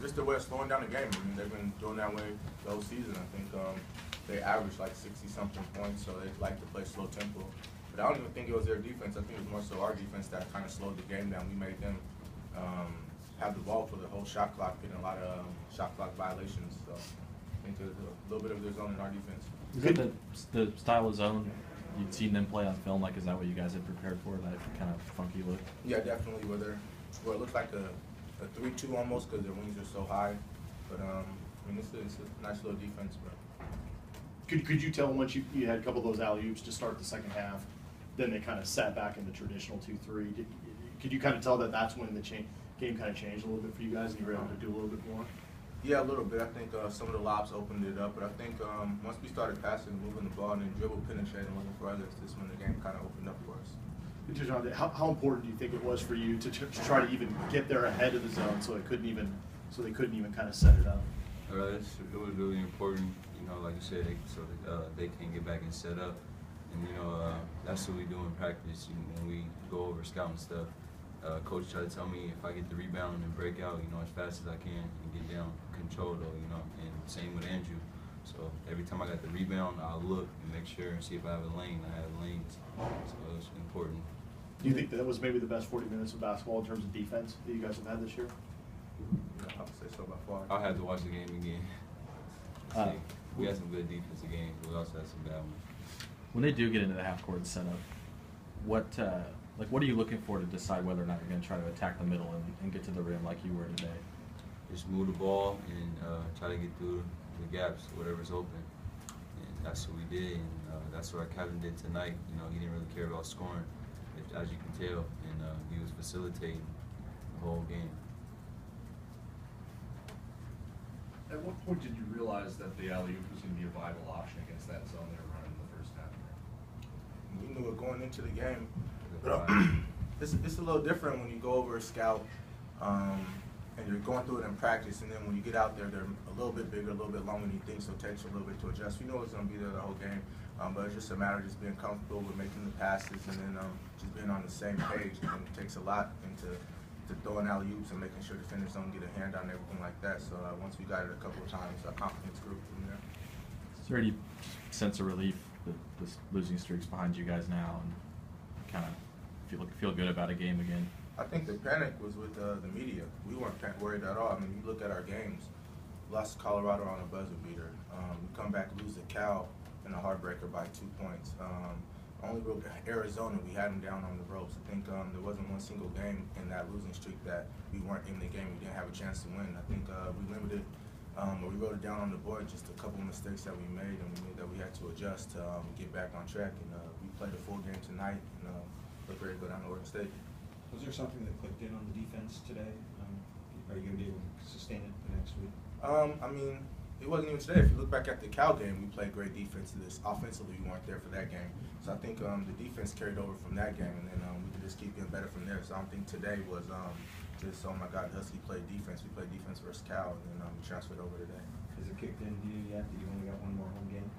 Just the way of slowing down the game. I mean, they've been doing that way the whole season. I think they average like 60-something points, so they like to play slow tempo. But I don't even think it was their defense. I think it was more so our defense that kind of slowed the game down. We made them have the ball for the whole shot clock, getting a lot of shot clock violations. So I think there's a little bit of their zone in our defense. Is that the style of zone you'd seen them play on film? Like, is that what you guys had prepared for, that kind of funky look? Yeah, definitely. Where it looks like a 3-2 almost because their wings are so high. But I mean, it's a nice little defense, bro. Could you tell once you had a couple of those alley-oops to start the second half, then they kind of sat back in the traditional 2-3? Could you kind of tell that that's when the game kind of changed a little bit for you guys and you were able to do a little bit more? Yeah, a little bit. I think some of the lobs opened it up, but I think once we started passing, moving the ball, and then dribble, penetrating, looking for others, this when the game kind of opened up for us. Dejounte, how important do you think it was for you to try to even get there ahead of the zone so they couldn't even kind of set it up? It was really important, you know, like you said, so that they can get back and set up. And, you know, that's what we do in practice. When we go over scouting stuff, coach tried to tell me if I get the rebound and break out, you know, as fast as I can and get down, control though, you know, and same with Andrew. So every time I got the rebound, I'll look and make sure and see if I have a lane. I have lanes, so it was important. Do you think that was maybe the best 40 minutes of basketball in terms of defense that you guys have had this year? I would say so by far. I'll have to watch the game again. We had some good defensive games, but we also had some bad ones. When they do get into the half-court setup, what are you looking for to decide whether or not you're going to try to attack the middle and get to the rim like you were today? Just move the ball and try to get through the gaps, whatever's open. And that's what we did, and that's what our captain did tonight. You know, he didn't really care about scoring, as you can tell, and he was facilitating the whole game. At what point did you realize that the alley-oop was going to be a vital option against that zone they were running in the first half? We knew it going into the game. But it's a little different when you go over a scout and you're going through it in practice, and then when you get out there, they're a little bit bigger, a little bit longer than you think, so it takes you a little bit to adjust. We know it's going to be there the whole game, but it's just a matter of just being comfortable with making the passes and then just being on the same page. And it takes a lot into throwing alley-oops and making sure defenders don't get a hand on everything like that. So once we got it a couple of times, our confidence grew from there. Is there any sense of relief that this losing streak's behind you guys now and kind of feel good about a game again? I think the panic was with the media. We weren't worried at all. I mean, you look at our games. We lost to Colorado on a buzzer beater. We come back, lose to Cal in a heartbreaker by 2 points. Only Arizona, we had them down on the ropes. I think there wasn't one single game in that losing streak that we weren't in the game. We didn't have a chance to win. I think we limited, or we wrote it down on the board, just a couple of mistakes that we made, and we knew that we had to adjust to get back on track. And we played a full game tonight and looked ready to go down to Oregon State. Was there something that clicked in on the defense today? Are you going to be able to sustain it the next week? I mean, it wasn't even today. If you look back at the Cal game, we played great defense. Offensively, we weren't there for that game. So I think the defense carried over from that game, and then we could just keep getting better from there. So I don't think today was just, oh my God, Husky played defense. We played defense versus Cal, and then we transferred over today. Has it kicked in to you yet that you only got one more home game?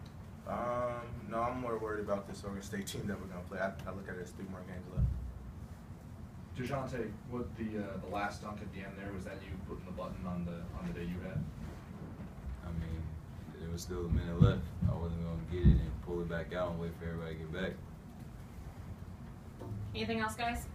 No, I'm more worried about this Oregon State team that we're going to play. I look at it as 3 more games left. Dejounte, what the last dunk at the end there, was that you putting the button on the day you had? I mean, there was still a minute left. I wasn't going to get it and pull it back out and wait for everybody to get back. Anything else, guys?